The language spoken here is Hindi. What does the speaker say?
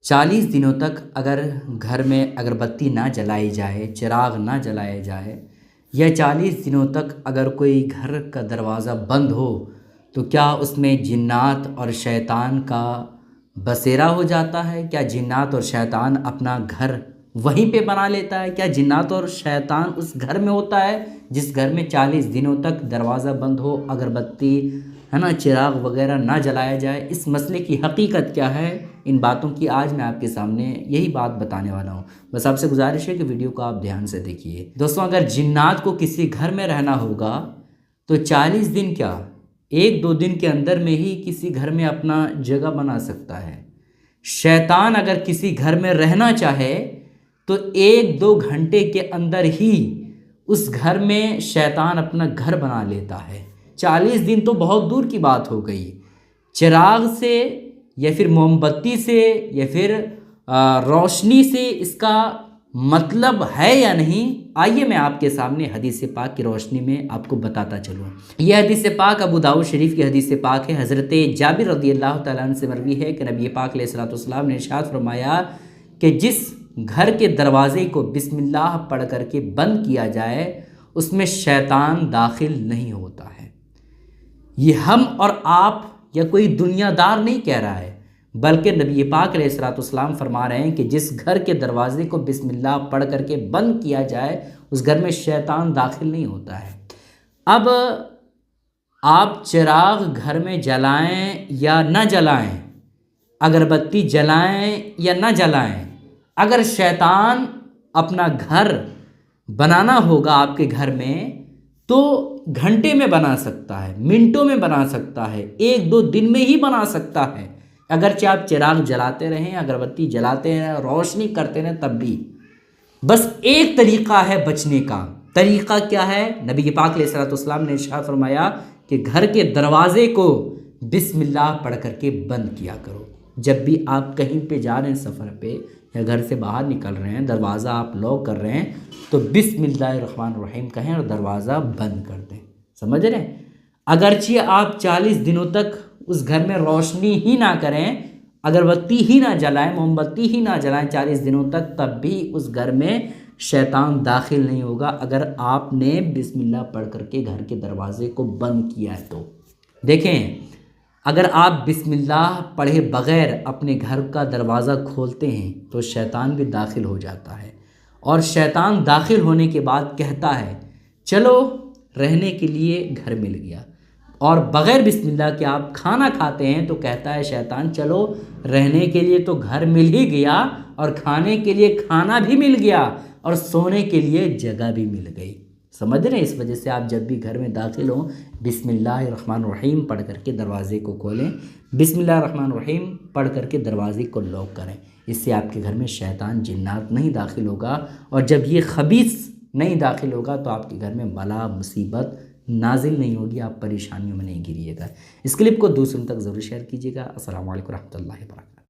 40 दिनों तक अगर घर में अगरबत्ती ना जलाई जाए, चिराग ना जलाया जाए, या 40 दिनों तक अगर कोई घर का दरवाज़ा बंद हो, तो क्या उसमें जिन्नात और शैतान का बसेरा हो जाता है? क्या जिन्नात और शैतान अपना घर वहीं पे बना लेता है? क्या जिन्नात और शैतान उस घर में होता है जिस घर में 40 दिनों तक दरवाज़ा बंद हो, अगरबत्ती है ना, चिराग वगैरह ना जलाया जाए? इस मसले की हकीकत क्या है, इन बातों की आज मैं आपके सामने यही बात बताने वाला हूँ। बस आपसे गुजारिश है कि वीडियो को आप ध्यान से देखिए। दोस्तों, अगर जिन्नात को किसी घर में रहना होगा तो 40 दिन क्या, 1-2 दिन के अंदर में ही किसी घर में अपना जगह बना सकता है। शैतान अगर किसी घर में रहना चाहे तो 1-2 घंटे के अंदर ही उस घर में शैतान अपना घर बना लेता है। 40 दिन तो बहुत दूर की बात हो गई। चिराग से या फिर मोमबत्ती से या फिर रोशनी से इसका मतलब है या नहीं, आइए मैं आपके सामने हदीस पाक की रोशनी में आपको बताता चलूँ। यह हदीस पाक अबू दाऊद शरीफ की हदीस पाक है। हज़रत जाबिर रज़ियल्लाहु तआला अन्हु से मरवी है कि नबी पाक अलैहिस्सलाम ने इरशाद फरमाया कि जिस घर के दरवाज़े को बिस्मिल्लाह पढ़ करके बंद किया जाए उसमें शैतान दाखिल नहीं होता है। ये हम और आप या कोई दुनियादार नहीं कह रहा है, बल्कि नबी पाक अलैहिस्सलाम फरमा रहे हैं कि जिस घर के दरवाज़े को बिस्मिल्लाह पढ़ करके बंद किया जाए उस घर में शैतान दाखिल नहीं होता है। अब आप चिराग घर में जलाएं या ना जलाएं, अगरबत्ती जलाएं या ना जलाएं, अगर शैतान अपना घर बनाना होगा आपके घर में तो घंटे में बना सकता है, मिनटों में बना सकता है, 1-2 दिन में ही बना सकता है। अगरचे आप चिराग जलाते रहें, अगरबत्ती जलाते रहें, रोशनी करते रहें, तब भी बस एक तरीक़ा है बचने का। तरीक़ा क्या है? नबी पाक अलैहिस्सलाम ने इरशाद फरमाया कि घर के दरवाज़े को बिस्मिल्लाह पढ़ करके बंद किया करो। जब भी आप कहीं पे जा रहे हैं, सफ़र पे या घर से बाहर निकल रहे हैं, दरवाज़ा आप लॉक कर रहे हैं तो बिस्मिल्लाहिर्रहमानिर्रहीम कहें और दरवाज़ा बंद कर दें। समझ रहे हैं? अगरचे आप 40 दिनों तक उस घर में रोशनी ही ना करें, अगरबत्ती ही ना जलाएं, मोमबत्ती ही ना जलाएं 40 दिनों तक, तब भी उस घर में शैतान दाखिल नहीं होगा अगर आपने बिस्मिल्लाह पढ़ करके घर के दरवाज़े को बंद किया है तो। देखें, अगर आप बिस्मिल्लाह पढ़े बग़ैर अपने घर का दरवाज़ा खोलते हैं तो शैतान भी दाखिल हो जाता है, और शैतान दाखिल होने के बाद कहता है चलो रहने के लिए घर मिल गया। और बग़ैर बिस्मिल्लाह के आप खाना खाते हैं तो कहता है शैतान चलो रहने के लिए तो घर मिल ही गया, और खाने के लिए खाना भी मिल गया, और सोने के लिए जगह भी मिल गई। समझ रहे हैं? इस वजह से आप जब भी घर में दाखिल हों बिस्मिल्लाहिर्रहमानिर्रहीम पढ़ करके दरवाज़े को खोलें, बिस्मिल्लाहिर्रहमानिर्रहीम पढ़ करके दरवाज़े को लॉक करें। इससे आपके घर में शैतान जिन्नात नहीं दाखिल होगा, और जब ये खबीस नहीं दाखिल होगा तो आपके घर में बला मुसीबत नाजिल नहीं होगी, आप परेशानियों में नहीं गिरिएगा। इस क्लिप को दूसरों तक ज़रूर शेयर कीजिएगा। अस्सलामु अलैकुम रहमतुल्लाहि व बरकातहू।